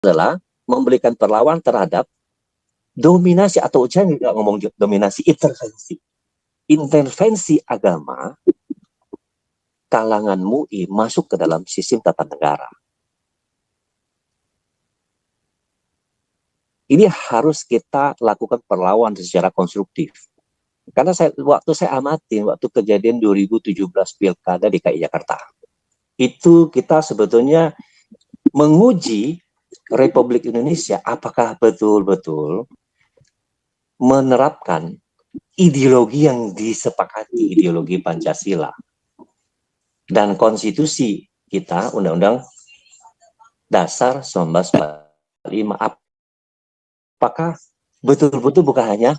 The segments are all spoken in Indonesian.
adalah memberikan perlawanan terhadap dominasi, atau saya nggak ngomong dominasi, intervensi agama kalangan MUI masuk ke dalam sistem tata negara. Ini harus kita lakukan perlawanan secara konstruktif. Karena waktu saya amati, waktu kejadian 2017 Pilkada DKI Jakarta, itu kita sebetulnya menguji Republik Indonesia apakah betul-betul menerapkan ideologi yang disepakati, ideologi Pancasila. Dan konstitusi kita, Undang-Undang Dasar 1945, apakah betul-betul bukan hanya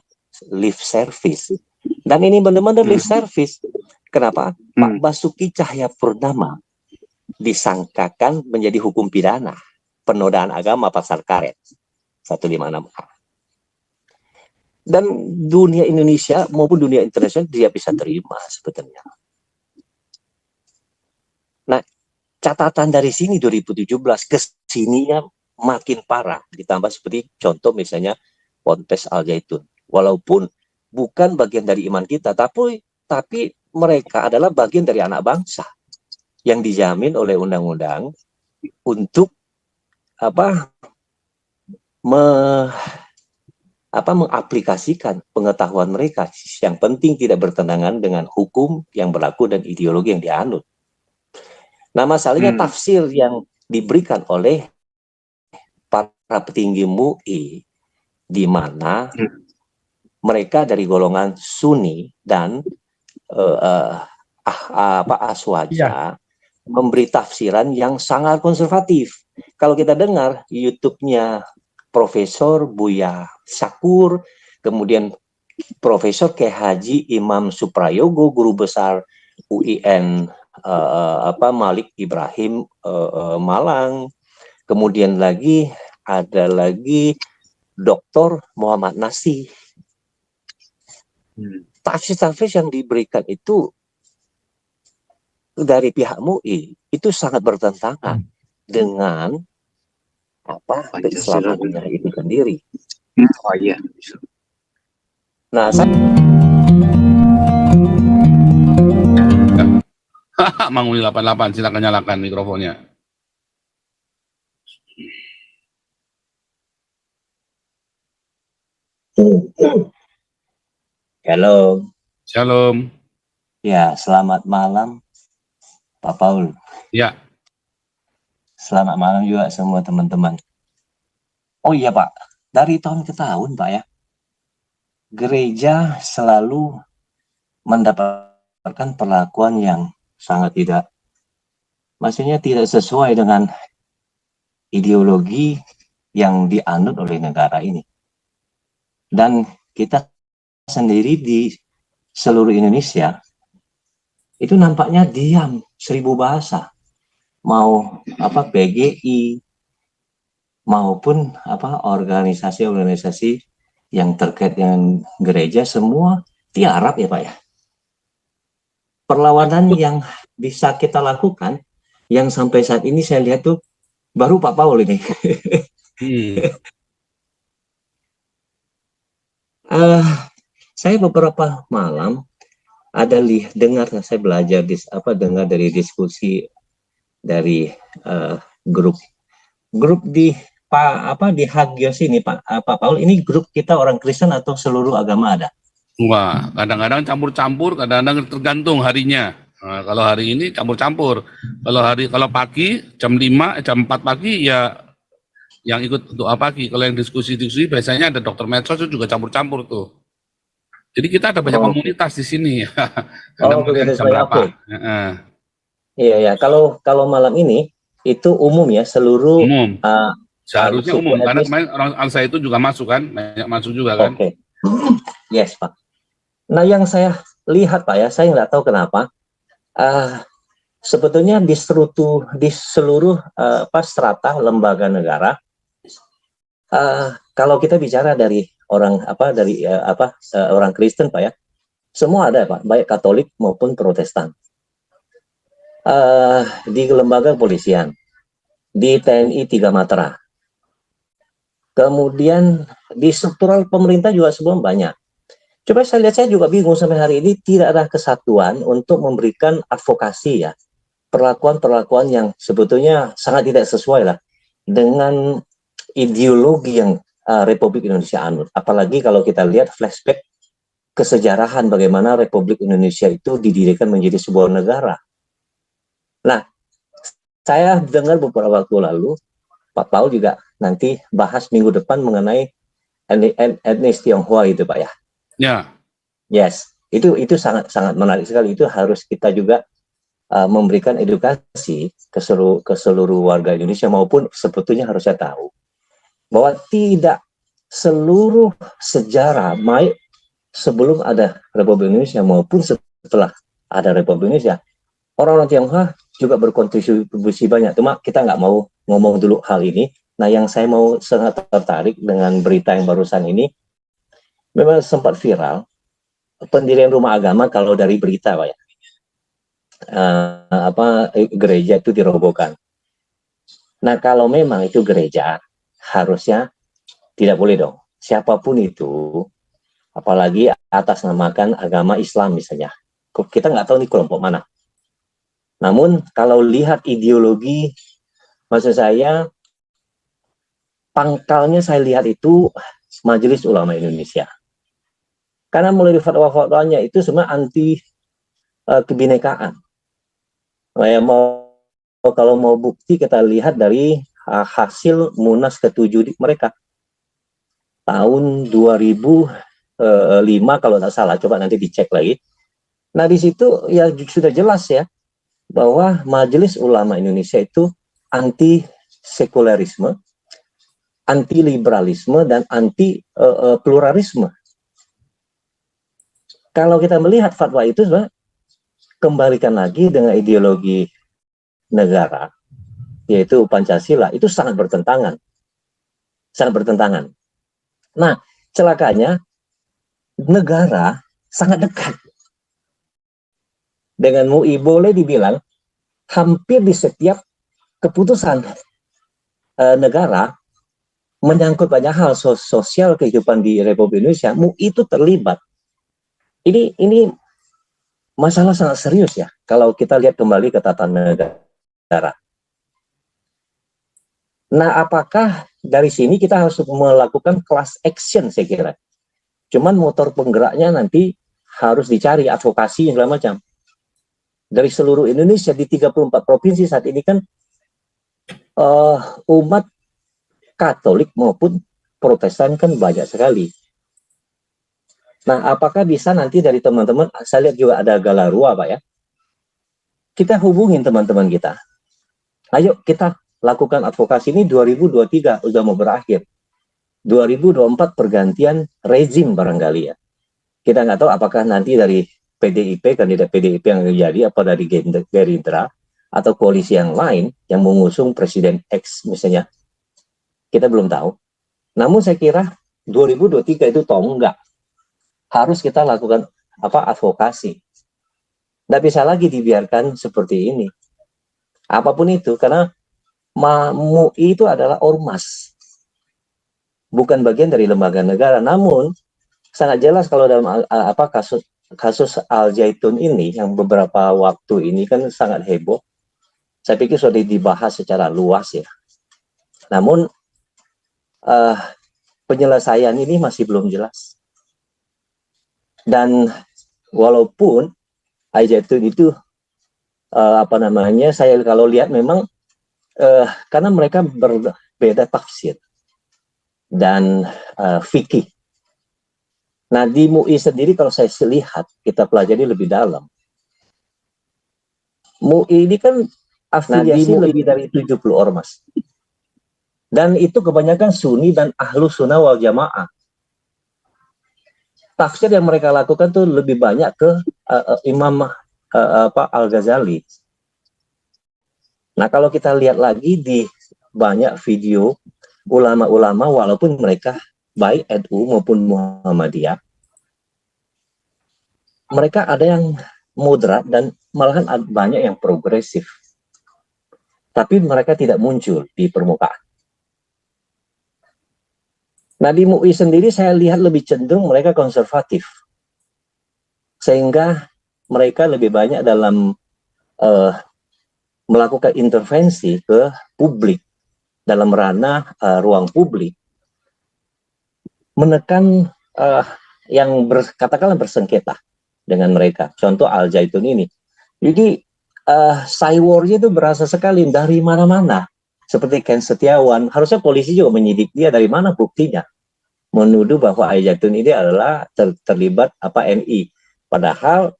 lip service. Dan ini benar-benar lip service. Kenapa? Pak Basuki Cahayapurnama disangkakan menjadi hukum pidana penodaan agama pasal karet 156A. Dan dunia Indonesia maupun dunia internasional dia bisa terima sebetulnya. Nah, catatan dari sini 2017 ke sininya makin parah, ditambah seperti contoh misalnya Ponpes Al Zaitun. Walaupun bukan bagian dari iman kita, tapi mereka adalah bagian dari anak bangsa yang dijamin oleh undang-undang untuk mengaplikasikan pengetahuan mereka. Yang penting tidak bertentangan dengan hukum yang berlaku dan ideologi yang dianut. Nah, masalahnya tafsir yang diberikan oleh para petinggi MUI, di mana mereka dari golongan Sunni dan Aswaja memberi tafsiran yang sangat konservatif. Kalau kita dengar YouTube-nya Profesor Buya Syakur, kemudian Profesor K. Haji Imam Suprayogo, guru besar UIN Malik Ibrahim Malang, kemudian ada lagi Dr. Muhammad Nasih. Tafsir-tafsir yang diberikan itu dari pihak MUI itu sangat bertentangan dengan keislamannya itu sendiri. Oh iya. Nah, saya Manguli 88, silakan nyalakan mikrofonnya. Halo. Shalom. Ya, selamat malam Pak Paul. Ya. Selamat malam juga semua teman-teman. Oh iya Pak, dari tahun ke tahun Pak ya, gereja selalu mendapatkan perlakuan yang sangat tidak sesuai dengan ideologi yang dianut oleh negara ini. Dan kita sendiri di seluruh Indonesia itu nampaknya diam, 1000 bahasa. Mau PGI maupun organisasi-organisasi yang terkait dengan gereja semua tiarap ya Pak ya. Perlawanan yang bisa kita lakukan yang sampai saat ini saya lihat tuh baru Pak Paul ini. Saya beberapa malam saya belajar dengar dari diskusi dari grup di di Hagios ini Pak Paul, ini grup kita orang Kristen atau seluruh agama ada? Wah, kadang-kadang campur-campur, kadang-kadang tergantung harinya. Nah, kalau hari ini campur-campur. Kalau pagi jam 4 pagi ya yang ikut doa pagi. Kalau yang diskusi-diskusi biasanya ada dokter medsos itu juga campur-campur tuh. Jadi kita ada banyak komunitas di sini. Jam berapa? Iya ya. Kalau malam ini itu umum ya, seluruh umum. Seharusnya umum karena kemarin orang Alsa itu juga masuk kan, banyak masuk juga kan. Oke. Yes Pak. Nah yang saya lihat Pak ya, saya nggak tahu kenapa sebetulnya di seluruh strata lembaga negara, kalau kita bicara dari orang orang Kristen Pak ya, semua ada Pak, baik Katolik maupun Protestan. Di lembaga kepolisian, di TNI 3 Matra, Kemudian di struktural pemerintah juga sebelum banyak. Coba saya lihat, saya juga bingung sampai hari ini tidak ada kesatuan untuk memberikan advokasi ya, perlakuan-perlakuan yang sebetulnya sangat tidak sesuai lah dengan ideologi yang Republik Indonesia anut. Apalagi kalau kita lihat flashback kesejarahan bagaimana Republik Indonesia itu didirikan menjadi sebuah negara. Nah, saya dengar beberapa waktu lalu Pak Paul juga nanti bahas minggu depan mengenai etnis Tionghoa itu, Pak ya. Ya. Yes, itu sangat sangat menarik sekali. Itu harus kita juga memberikan edukasi ke seluruh warga Indonesia, maupun sebetulnya harusnya tahu bahwa tidak seluruh sejarah baik sebelum ada Republik Indonesia maupun setelah ada Republik Indonesia, orang-orang Tionghoa juga berkontribusi banyak. Cuma kita nggak mau ngomong dulu hal ini. Nah, yang saya mau sangat tertarik dengan berita yang barusan ini, memang sempat viral pendirian rumah agama kalau dari berita, Pak ya. Gereja itu dirobohkan. Nah, kalau memang itu gereja, harusnya tidak boleh dong. Siapapun itu, apalagi atas namakan agama Islam misalnya. Kita nggak tahu nih kelompok mana. Namun kalau lihat ideologi, maksud saya, pangkalnya saya lihat itu Majelis Ulama Indonesia. Karena mulai di fatwa-fatwanya itu sebenarnya anti kebinekaan. Kalau mau bukti kita lihat dari hasil Munas ke-7 mereka tahun 2005 kalau tidak salah, coba nanti dicek lagi. Nah, di situ ya sudah jelas ya bahwa Majelis Ulama Indonesia itu anti sekularisme, anti liberalisme, dan anti pluralisme. Kalau kita melihat fatwa itu, kembalikan lagi dengan ideologi negara, yaitu Pancasila, itu sangat bertentangan. Sangat bertentangan. Nah, celakanya, negara sangat dekat dengan MUI. Boleh dibilang, hampir di setiap keputusan negara, menyangkut banyak hal sosial kehidupan di Republik Indonesia, MUI itu terlibat. Ini masalah sangat serius ya, kalau kita lihat kembali ke tata negara. Nah, apakah dari sini kita harus melakukan class action, saya kira. Cuman motor penggeraknya nanti harus dicari, advokasi yang segala macam. Dari seluruh Indonesia, di 34 provinsi saat ini kan umat Katolik maupun Protestan kan banyak sekali. Nah, apakah bisa nanti dari teman-teman, saya lihat juga ada Galarua, Pak ya. Kita hubungin teman-teman kita. Ayo kita lakukan advokasi ini. 2023 udah mau berakhir. 2024 pergantian rezim barangkali ya. Kita nggak tahu apakah nanti dari PDIP, kandidat PDIP yang terjadi, apa dari Gerindra, atau koalisi yang lain yang mengusung Presiden X misalnya. Kita belum tahu. Namun saya kira 2023 itu tonggak. Harus kita lakukan advokasi. Nggak bisa lagi dibiarkan seperti ini. Apapun itu, karena MUI itu adalah ormas, bukan bagian dari lembaga negara. Namun sangat jelas kalau dalam kasus Al Zaitun ini yang beberapa waktu ini kan sangat heboh. Saya pikir sudah dibahas secara luas ya. Namun penyelesaian ini masih belum jelas. Dan walaupun Al Zaitun itu saya kalau lihat memang karena mereka berbeda tafsir dan fikih. Nah, di MUI sendiri kalau saya lihat, kita pelajari lebih dalam. MUI ini kan afiliasi lebih dari 70 ormas. Dan itu kebanyakan Sunni dan Ahlus Sunnah wal Jamaah. Tafsir yang mereka lakukan tuh lebih banyak ke Imam Al-Ghazali. Nah, kalau kita lihat lagi di banyak video ulama-ulama, walaupun mereka baik NU maupun Muhammadiyah, mereka ada yang moderat dan malahan banyak yang progresif. Tapi mereka tidak muncul di permukaan. Nah di MUI sendiri saya lihat lebih cenderung mereka konservatif, sehingga mereka lebih banyak dalam melakukan intervensi ke publik dalam ranah ruang publik, menekan yang katakanlah bersengketa dengan mereka. Contoh Al Zaitun ini. Jadi cywarnya itu berasa sekali dari mana-mana. Seperti Ken Setiawan, harusnya polisi juga menyidik dia dari mana buktinya. Menuduh bahwa Al Zaitun ini adalah terlibat MI. Padahal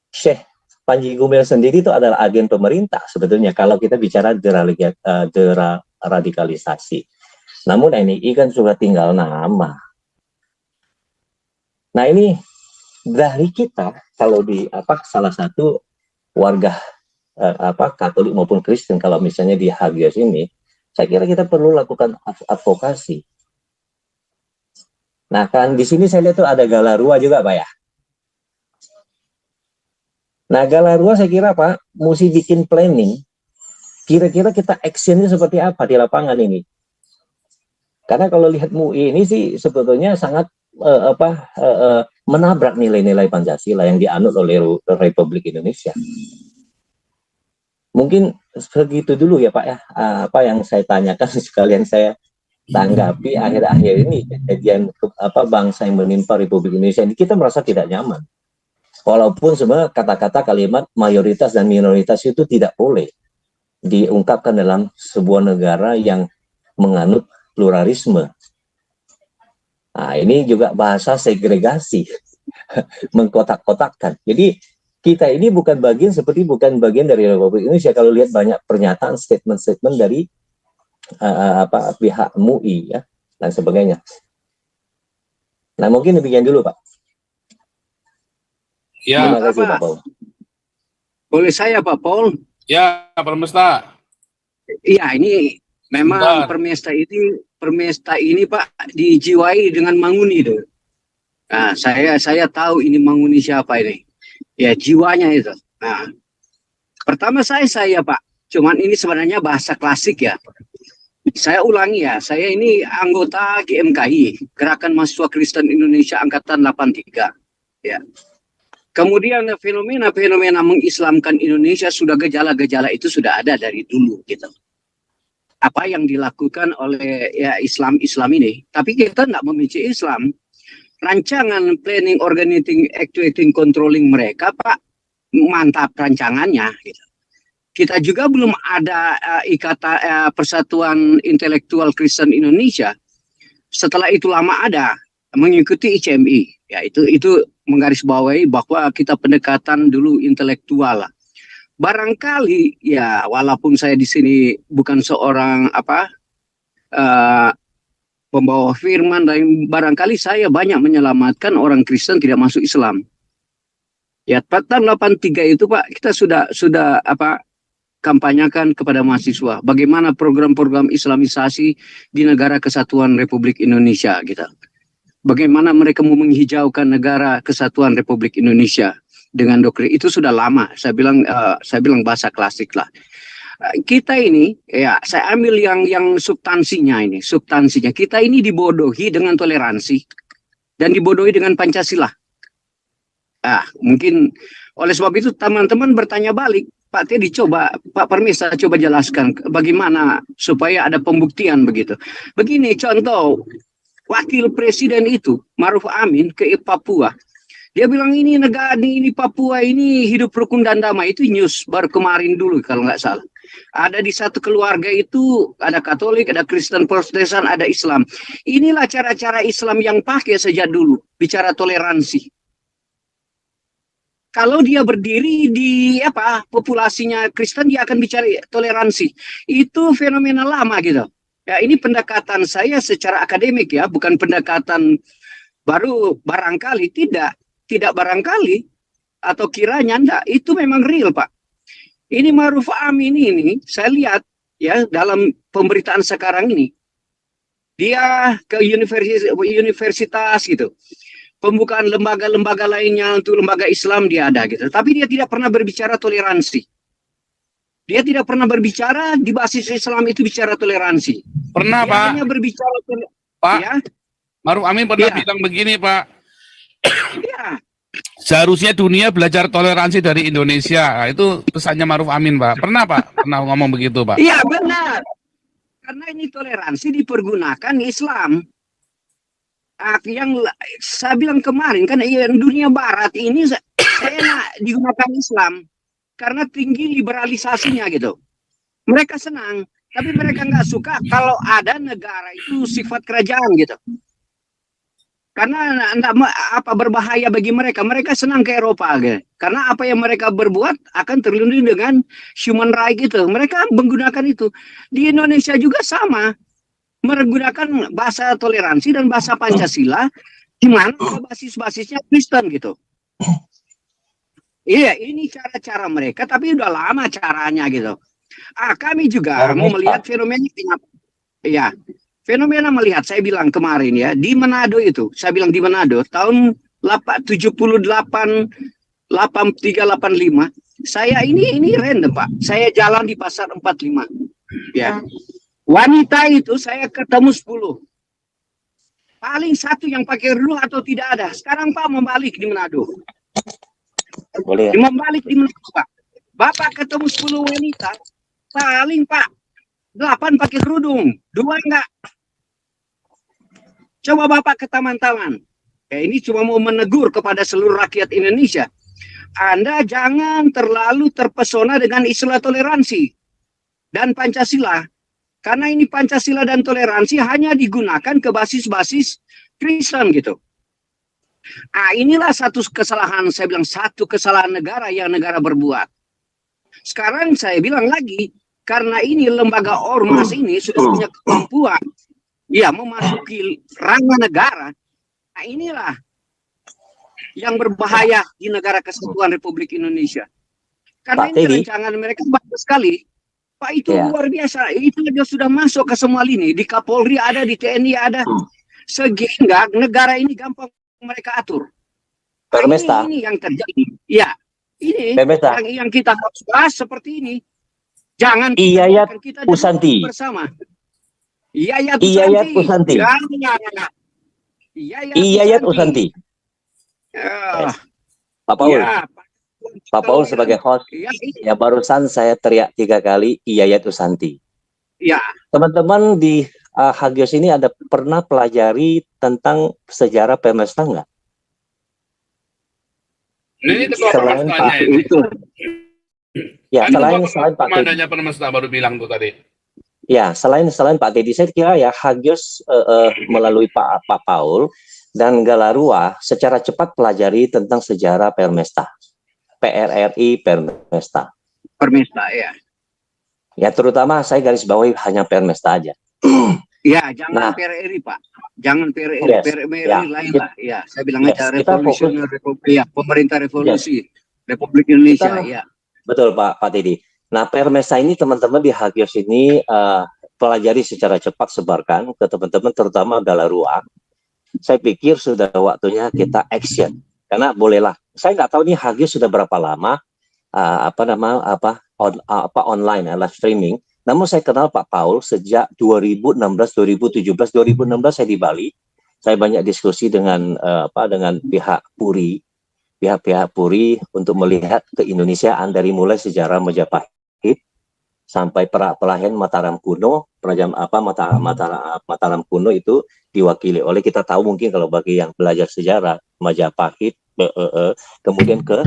Syekh Panji Gumilang sendiri itu adalah agen pemerintah sebetulnya kalau kita bicara deradikalisasi. Namun NII kan sudah tinggal nama. Nah ini dari kita kalau di salah satu warga Katolik maupun Kristen, kalau misalnya di Hagios ini, saya kira kita perlu lakukan advokasi. Nah kan di sini saya lihat tuh ada Galarua juga Pak ya. Nah Galarua saya kira Pak mesti bikin planning. Kira-kira kita actionnya seperti apa di lapangan ini? Karena kalau lihat MUI ini sih sebetulnya sangat menabrak nilai-nilai Pancasila yang dianut oleh Republik Indonesia. Mungkin segitu dulu ya Pak ya, apa yang saya tanyakan sekalian saya tanggapi akhir-akhir ini kejadian bangsa yang menimpa Republik Indonesia ini, kita merasa tidak nyaman. Walaupun sebenarnya kata-kata kalimat mayoritas dan minoritas itu tidak boleh diungkapkan dalam sebuah negara yang menganut pluralisme. Nah, ini juga bahasa segregasi, mengkotak-kotakkan. Jadi kita ini bukan bagian dari Republik Indonesia. Kalau lihat banyak pernyataan, statement-statement dari pihak MUI ya dan sebagainya. Nah mungkin demikian dulu Pak. Ya. Terima kasih Pak Paul. Boleh saya Pak Paul? Ya, Pak Mesta. Iya, ini memang permesta ini Pak dijiwai dengan Manguni itu. Nah, saya tahu ini Manguni siapa ini. Ya, jiwanya itu. Nah, pertama saya Pak. Cuman ini sebenarnya bahasa klasik ya. Saya ulangi ya, saya ini anggota GMKI, Gerakan Mahasiswa Kristen Indonesia Angkatan 83. Ya. Kemudian fenomena-fenomena mengislamkan Indonesia sudah gejala-gejala itu sudah ada dari dulu gitu. Apa yang dilakukan oleh ya Islam ini, tapi kita nggak membenci Islam. Rancangan planning, organizing, actuating, controlling mereka Pak mantap rancangannya gitu. Kita juga belum ada Persatuan Intelektual Kristen Indonesia. Setelah itu lama ada mengikuti ICMI. Ya itu menggarisbawahi bahwa kita pendekatan dulu intelektual. Barangkali ya walaupun saya di sini bukan seorang pembawa firman, dan barangkali saya banyak menyelamatkan orang Kristen tidak masuk Islam. Ya tahun 83 itu Pak kita sudah kampanyakan kepada mahasiswa bagaimana program-program Islamisasi di negara kesatuan Republik Indonesia gitu. Bagaimana mereka mau menghijaukan negara kesatuan Republik Indonesia dengan doktrin itu sudah lama. Saya bilang bahasa klasik lah. Kita ini ya saya ambil yang substansinya ini. Substansinya kita ini dibodohi dengan toleransi dan dibodohi dengan Pancasila. Mungkin oleh sebab itu teman-teman bertanya balik, Pak Teddy Pak Permesa coba jelaskan bagaimana supaya ada pembuktian begitu. Begini contoh, Wakil Presiden itu Maruf Amin ke Papua. Dia bilang ini negara ini Papua ini hidup rukun dan damai. Itu news baru kemarin dulu kalau nggak salah. Ada di satu keluarga itu ada Katolik, ada Kristen, Protestan, ada Islam. Inilah cara-cara Islam yang pakai sejak dulu bicara toleransi. Kalau dia berdiri di populasinya Kristen dia akan bicara toleransi. Itu fenomena lama gitu. Ya ini pendekatan saya secara akademik ya, bukan pendekatan baru barangkali tidak barangkali atau kiranya enggak, itu memang real Pak. Ini Maruf Amin ini saya lihat ya dalam pemberitaan sekarang ini dia ke universitas gitu. Pembukaan lembaga-lembaga lainnya untuk lembaga Islam dia ada gitu. Tapi dia tidak pernah berbicara toleransi. Dia tidak pernah berbicara di basis Islam itu bicara toleransi. Pernah dia Pak. Hanya berbicara Pak, Ya, Maruf Amin pernah Iya. bilang begini, Pak. ya, Seharusnya dunia belajar toleransi dari Indonesia. Nah, itu pesannya Maruf Amin, Pak. Pernah, Pak? Pernah ngomong begitu, Pak? iya benar. Karena ini toleransi dipergunakan Islam. Yang saya bilang kemarin kan yang dunia Barat ini saya digunakan Islam karena tinggi liberalisasinya gitu. Mereka senang, tapi mereka nggak suka kalau ada negara itu sifat kerajaan gitu. Karena apa berbahaya bagi mereka. Mereka senang ke Eropa gitu. Karena apa yang mereka berbuat akan terlindungi dengan human right gitu. Mereka menggunakan itu. Di Indonesia juga sama. Menggunakan bahasa toleransi dan bahasa Pancasila di mana basis-basisnya Kristen gitu. Iya, ini cara-cara mereka tapi udah lama caranya gitu. Kami juga mau melihat fenomena ya. Fenomena melihat, saya bilang kemarin ya, di Manado itu, saya bilang di Manado, tahun 78, 8385, saya ini random Pak, saya jalan di pasar 45, ya. Wanita itu saya ketemu 10, paling satu yang pakai rulu atau tidak ada. Sekarang Pak membalik di Manado. Boleh. Membalik di Manado Pak. Bapak ketemu 10 wanita, paling Pak 8 pakai kerudung, 2 enggak. Coba Bapak ke taman-taman. Ini cuma mau menegur kepada seluruh rakyat Indonesia. Anda jangan terlalu terpesona dengan istilah toleransi dan Pancasila. Karena ini Pancasila dan toleransi hanya digunakan ke basis-basis Kristen gitu. Inilah satu kesalahan, saya bilang satu kesalahan negara yang negara berbuat. Sekarang saya bilang lagi, karena ini lembaga ormas ini sudah punya kemampuan ya memasuki ranah negara. Inilah yang berbahaya di negara kesatuan Republik Indonesia. Karena Pak ini Teddy, rancangan mereka bagus sekali. Pak, itu luar biasa. Itu dia sudah masuk ke semua lini. Di Kapolri ada, di TNI ada. Sehingga negara ini gampang mereka atur. Permesta. Ini yang terjadi. Ya, ini Permesta. yang kita harus bahas seperti ini. Jangan Iyayat kita Usanti. bersama. Iyayat Usanti. Iyayat Usanti. Pak Paul. Ya, Pak Paul sebagai host, ya barusan saya teriak 3 kali Iyayat Usanti. Ya. Teman-teman di Hagios ini ada pernah pelajari tentang sejarah Permesta nggak? Ini ketua Permestanya itu. Ya, selain Pak Komandannya Permesta baru bilang tuh tadi. Ya, selain Pak Teddy, saya kira ya Hagios melalui Pak Paul dan Galarua secara cepat pelajari tentang sejarah Permesta. PRRI Permesta. Permesta, ya. Ya, terutama saya garis bawahi hanya Permesta aja. Ya, jangan PRRI, Pak. Jangan PRRI, yes, PRRI ya, lain, Pak. Ya, saya bilang aja revolusioner Republik, ya, pemerintah revolusi Republik Indonesia, ya. Betul, Pak Teddy. Nah, Permesta ini teman-teman di Hagios ini pelajari secara cepat, sebarkan ke teman-teman, terutama Galarua. Saya pikir sudah waktunya kita action. Karena bolehlah, saya nggak tahu nih Hagios sudah berapa lama online live streaming. Namun saya kenal Pak Paul sejak 2016, 2017, 2016 saya di Bali. Saya banyak diskusi dengan dengan pihak Puri untuk melihat keindonesiaan dari mulai sejarah Majapahit sampai Pelahen Mataram kuno. Mataram kuno itu diwakili oleh, kita tahu mungkin kalau bagi yang belajar sejarah, Majapahit, kemudian ke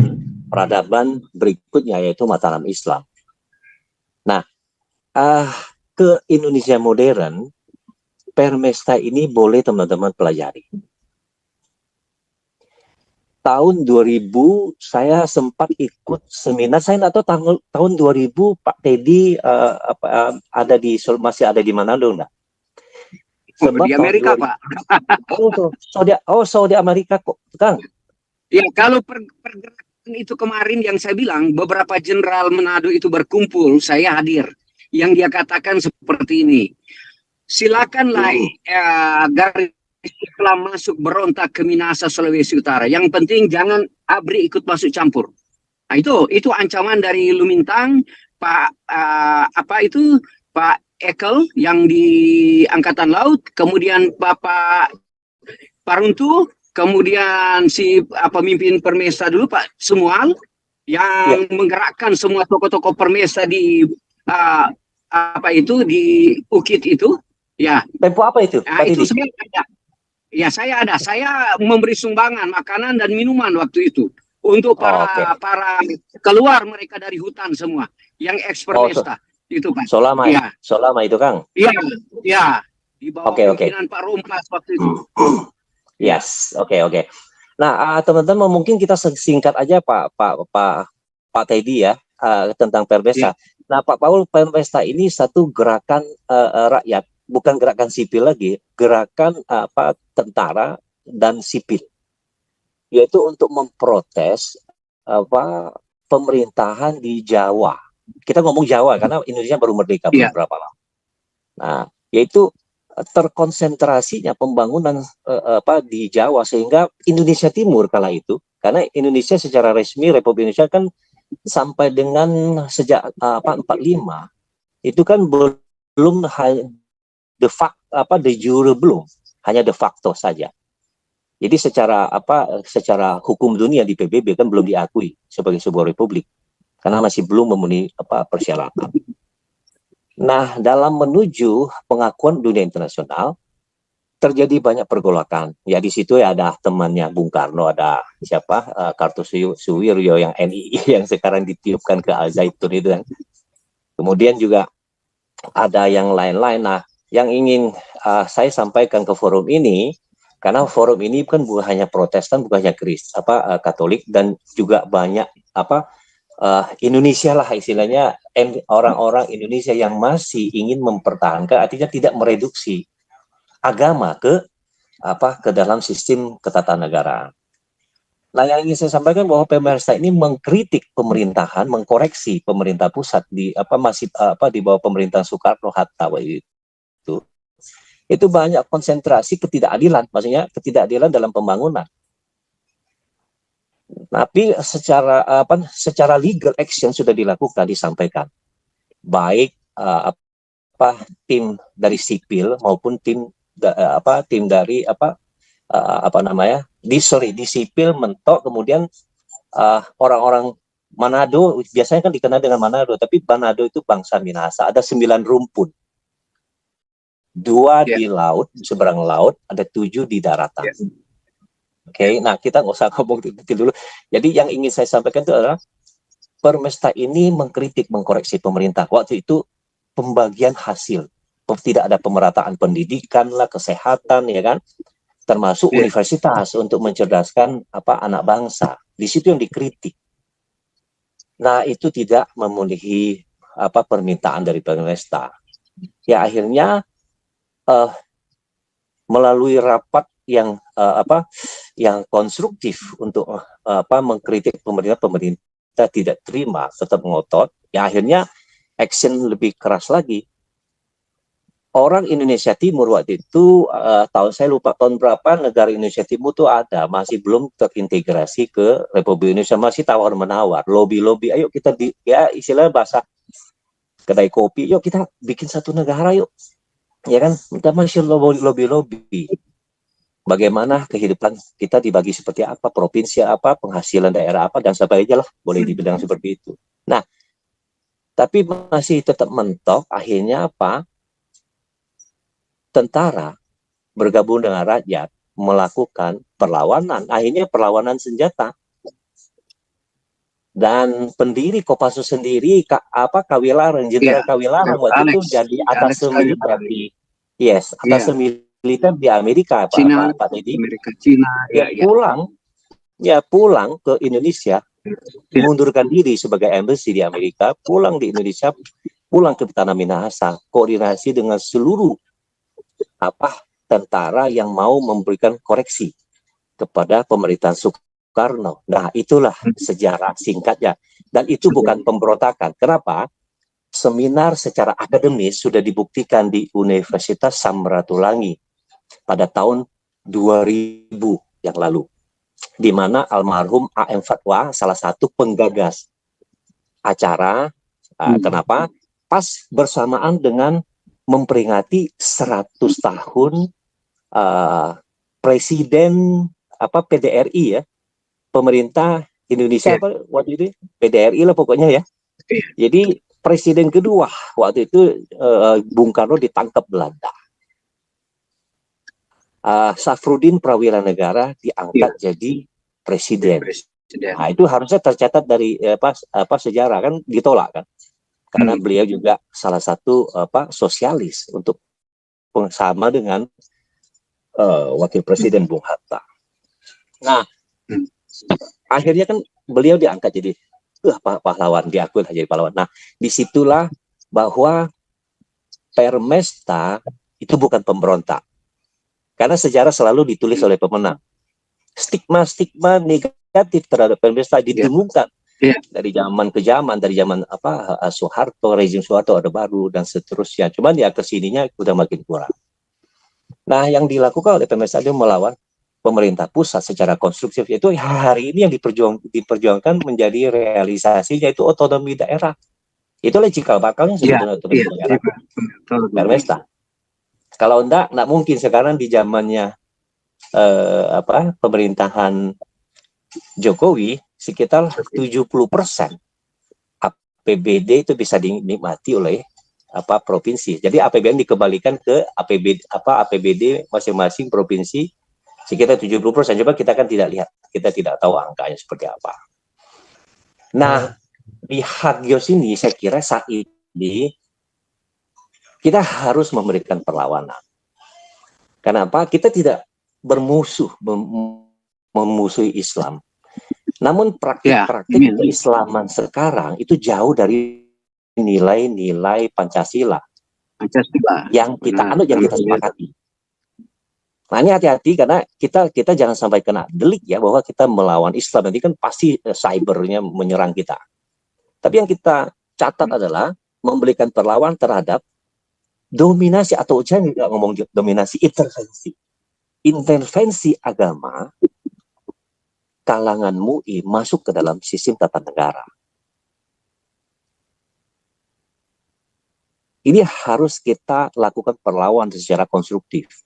peradaban berikutnya yaitu Mataram Islam. Nah, ke Indonesia modern, Permesta ini boleh teman-teman pelajari. Tahun 2000 saya sempat ikut seminar, saya nggak tahu tahun 2000 Pak Teddy masih ada di Manado enggak? Di Amerika, Pak. Saudi Amerika kok, Kang. Ya, kalau pergerakan itu kemarin yang saya bilang, beberapa jenderal Manado itu berkumpul, saya hadir. Yang dia katakan seperti ini, silakanlah garis Islam masuk berontak ke Minahasa, Sulawesi Utara. Yang penting jangan ABRI ikut masuk campur. Nah, itu ancaman dari Lumintang, Pak Ekel yang di Angkatan Laut, kemudian Bapak Paruntu, kemudian si pemimpin Permesa dulu Pak Semual yang menggerakkan semua tokoh-tokoh Permesa di uh, di Bukit itu, ya. Tempo apa itu? Nah, itu saya ada. Ya, saya ada. Saya memberi sumbangan makanan dan minuman waktu itu untuk para keluar mereka dari hutan semua yang Permesta itu Pak. Solama, ya. Solama itu Kang. Iya, ya. Di bawah pimpinan Pak Rompas waktu itu. Yes, oke. Nah, teman-teman mungkin kita singkat aja Pak Teddy ya tentang Permesta. Nah, Pak Paul, Permesta ini satu gerakan rakyat, bukan gerakan sipil lagi, gerakan tentara dan sipil, yaitu untuk memprotes pemerintahan di Jawa. Kita ngomong Jawa karena Indonesia baru merdeka beberapa lama. Nah, yaitu terkonsentrasinya pembangunan di Jawa sehingga Indonesia Timur kala itu, karena Indonesia secara resmi Republik Indonesia kan sampai dengan sejak 45 itu kan belum de jure belum, hanya de facto saja. Jadi secara hukum dunia di PBB kan belum diakui sebagai sebuah republik karena masih belum memenuhi persyaratan. Nah, dalam menuju pengakuan dunia internasional terjadi banyak pergolakan. Ya di situ ya ada temannya Bung Karno, ada Kartosuwiryo yang NII yang sekarang ditiupkan ke Al Zaitun itu kan. Kemudian juga ada yang lain-lain. Nah, yang ingin saya sampaikan ke forum ini, karena forum ini kan bukan hanya Protestan, bukan hanya Katolik, dan juga banyak Indonesia lah istilahnya, orang-orang Indonesia yang masih ingin mempertahankan, artinya tidak mereduksi agama ke dalam sistem ketatanegaraan. Nah, yang ingin saya sampaikan bahwa Permesta ini mengkritik pemerintahan, mengkoreksi pemerintah pusat di di bawah pemerintahan Soekarno Hatta itu banyak konsentrasi ketidakadilan, maksudnya ketidakadilan dalam pembangunan. Tapi secara legal action sudah dilakukan, disampaikan, baik tim dari sipil maupun tim dari di sipil mentok, kemudian orang-orang Manado biasanya kan dikenal dengan Manado, tapi Manado itu bangsa Minahasa, ada 9 rumpun, 2 di laut, seberang laut, ada 7 di daratan. Oke, nah kita nggak usah ngomong detail dulu. Jadi yang ingin saya sampaikan itu adalah Permesta ini mengkritik, mengkoreksi pemerintah. Waktu itu pembagian hasil, tidak ada pemerataan pendidikan lah, kesehatan, ya kan, termasuk universitas untuk mencerdaskan anak bangsa. Di situ yang dikritik. Nah, itu tidak memenuhi permintaan dari Permesta. Ya akhirnya melalui rapat yang yang konstruktif untuk mengkritik pemerintah tidak terima, tetap ngotot, ya akhirnya action lebih keras lagi. Orang Indonesia Timur waktu itu saya lupa tahun berapa, negara Indonesia Timur itu ada, masih belum terintegrasi ke Republik Indonesia, masih tawar-menawar, lobby-lobby, ayo kita istilahnya bahasa kedai kopi, yuk kita bikin satu negara yuk, ya kan, kita masih lobby-lobby. Bagaimana kehidupan kita dibagi seperti apa, provinsi apa, penghasilan daerah apa, dan sebagainya lah, boleh dibilang seperti itu. Nah, tapi masih tetap mentok, akhirnya tentara bergabung dengan rakyat melakukan perlawanan, akhirnya perlawanan senjata. Dan pendiri Kopassus sendiri, Kawilarang, Jenderal Kawilarang waktu itu jadi atase militer militer di Amerika, Pak Teddy. Pulang ke Indonesia, mengundurkan diri sebagai embassy di Amerika, pulang di Indonesia, pulang ke tanah Minahasa, koordinasi dengan seluruh tentara yang mau memberikan koreksi kepada pemerintahan Soekarno. Nah, itulah sejarah singkatnya. Dan itu bukan pemberontakan. Kenapa? Seminar secara akademis sudah dibuktikan di Universitas Samratulangi pada tahun 2000 yang lalu, di mana almarhum A.M. Fatwa salah satu penggagas acara. Kenapa? Pas bersamaan dengan memperingati 100 tahun Presiden PDRI ya, pemerintah Indonesia waktu itu PDRI lah pokoknya ya. Jadi presiden kedua waktu itu Bung Karno ditangkap Belanda. Safrudin Prawira Negara diangkat jadi presiden. Nah, itu harusnya tercatat dari sejarah, kan ditolak kan, karena beliau juga salah satu sosialis untuk sama dengan wakil presiden Bung Hatta. Nah, akhirnya kan beliau diangkat jadi pahlawan, diakui jadi pahlawan. Nah, disitulah bahwa Permesta itu bukan pemberontak, karena sejarah selalu ditulis oleh pemenang. Stigma negatif terhadap Permesta didengungkan dari zaman ke zaman, dari zaman Soeharto, rezim Soeharto Orde Baru dan seterusnya. Cuman ya kesininya udah makin kurang. Nah, yang dilakukan oleh Permesta itu melawan pemerintah pusat secara konstruktif, itu hari ini yang diperjuangkan menjadi realisasinya itu otonomi daerah. Itulah cikal bakalnya sebetulnya otonomi daerah. Permesta. Kalau enggak mungkin sekarang di zamannya pemerintahan Jokowi sekitar 70% APBD itu bisa dinikmati oleh provinsi. Jadi APBN dikembalikan ke APBD masing-masing provinsi sekitar 70%. Coba kita kan tidak lihat, kita tidak tahu angkanya seperti apa. Nah, di Hagios ini saya kira saat ini kita harus memberikan perlawanan. Kenapa? Kita tidak bermusuh memusuhi Islam. Namun praktik-praktik keislaman sekarang itu jauh dari nilai-nilai Pancasila yang kita anut, yang kita sepakati. Nah, ini hati-hati karena kita jangan sampai kena delik ya, bahwa kita melawan Islam, nanti kan pasti cybernya menyerang kita. Tapi yang kita catat adalah memberikan perlawanan terhadap dominasi, atau jangan nggak ngomong dominasi, intervensi agama kalangan MUI masuk ke dalam sistem tata negara. Ini harus kita lakukan perlawanan secara konstruktif.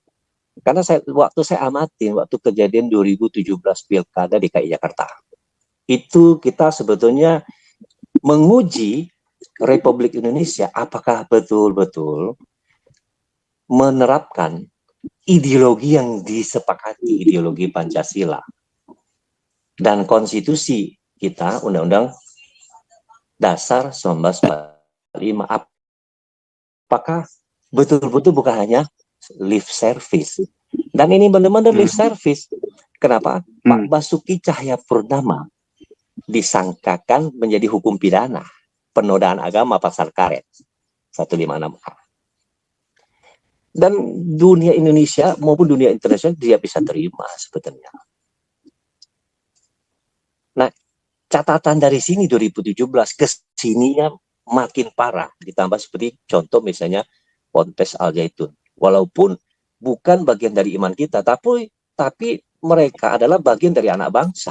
Karena waktu saya amatin, waktu kejadian 2017 Pilkada DKI Jakarta, itu kita sebetulnya menguji Republik Indonesia apakah betul-betul menerapkan ideologi yang disepakati, ideologi Pancasila. Dan konstitusi kita, Undang-Undang Dasar 1945, apakah betul-betul bukan hanya lip service. Dan ini benar-benar lip service. Kenapa? Pak Basuki Cahayapurnama disangkakan menjadi hukum pidana penodaan agama pasal karet 156A. Dan dunia Indonesia maupun dunia internasional dia bisa terima sebetulnya. Nah, catatan dari sini 2017 ke sininya makin parah, ditambah seperti contoh misalnya Ponpes Al Zaitun. Walaupun bukan bagian dari iman kita, tapi mereka adalah bagian dari anak bangsa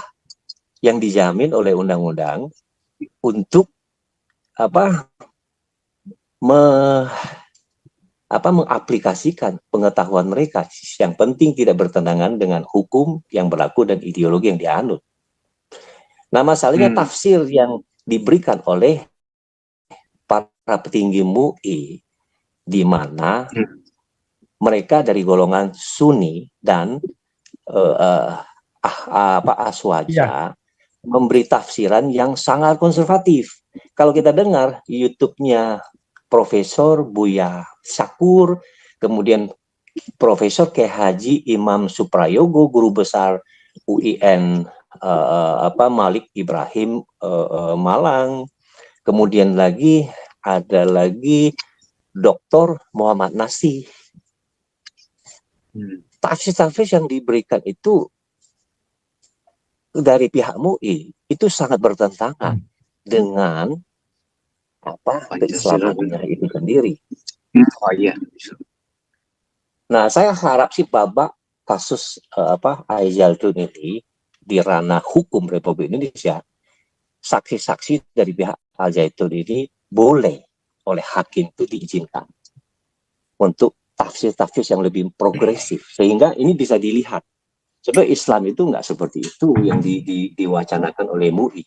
yang dijamin oleh undang-undang untuk mengaplikasikan pengetahuan mereka yang penting tidak bertentangan dengan hukum yang berlaku dan ideologi yang dianut. Nah, masalahnya tafsir yang diberikan oleh para petinggi MUI, di mana mereka dari golongan Sunni dan Aswaja memberi tafsiran yang sangat konservatif. Kalau kita dengar YouTube-nya Profesor Buya Syakur, kemudian Profesor K. Haji Imam Suprayogo, guru besar UIN Malik Ibrahim Malang, kemudian ada lagi Dr. Muhammad Nasih. Tafsir-tafsir yang diberikan itu dari pihak MUI itu sangat bertentangan dengan keislamannya itu sendiri. Nah, saya harap sih babak kasus Al-Zaitun ini di ranah hukum Republik Indonesia, saksi-saksi dari pihak Al-Zaitun ini boleh oleh hakim itu diizinkan. untuk tafsir-tafsir yang lebih progresif, sehingga ini bisa dilihat. Sebab Islam itu nggak seperti itu yang diwacanakan oleh MUI.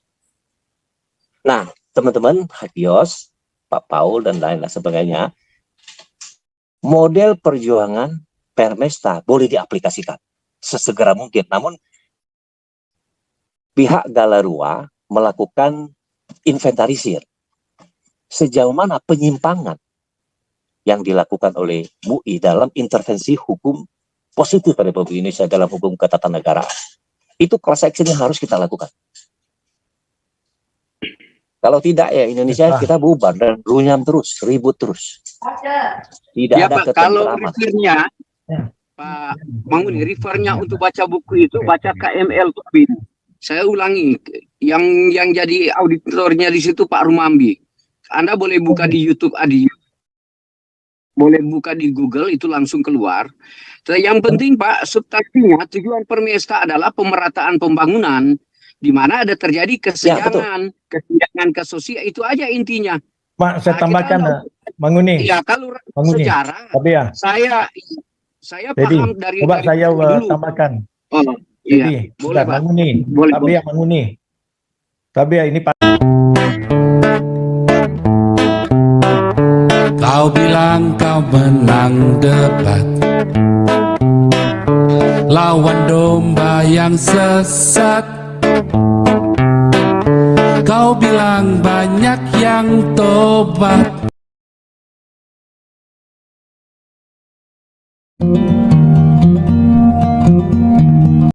Nah, teman-teman, Hagios, Pak Paul, dan lain-lain sebagainya, model perjuangan Permesta boleh diaplikasikan sesegera mungkin. Namun, pihak Galarua melakukan inventarisir sejauh mana penyimpangan yang dilakukan oleh MUI dalam intervensi hukum positif pada Republik Indonesia dalam hukum ketatanegaraan. Itu cross action yang harus kita lakukan. Kalau tidak ya Indonesia kita bubar dan runyam terus, ribut terus. Tidak ya, ada Pak, kalau ketentraman. refernya Pak Manguni, refernya untuk baca buku itu baca KML Tobin. Saya ulangi, yang jadi auditornya di situ Pak Rumambi. Anda boleh buka di YouTube, boleh buka di Google, itu langsung keluar. Yang penting Pak, substansinya tujuan Permesta adalah pemerataan pembangunan, di mana ada terjadi kesenjangan, ke sosial, itu aja intinya. Mak, saya tambahkan, Manguni. Ya, kalau Manguni. sejarah, Tapi ya, saya jadi, paham dari coba saya dulu. tambahkan. Oh, Jadi, iya, boleh, Pak. Manguni. Boleh, Tapi ya, Manguni. Tapi ya, ini Pak. Kau bilang kau menang debat, lawan domba yang sesat. Kau bilang banyak yang tobat,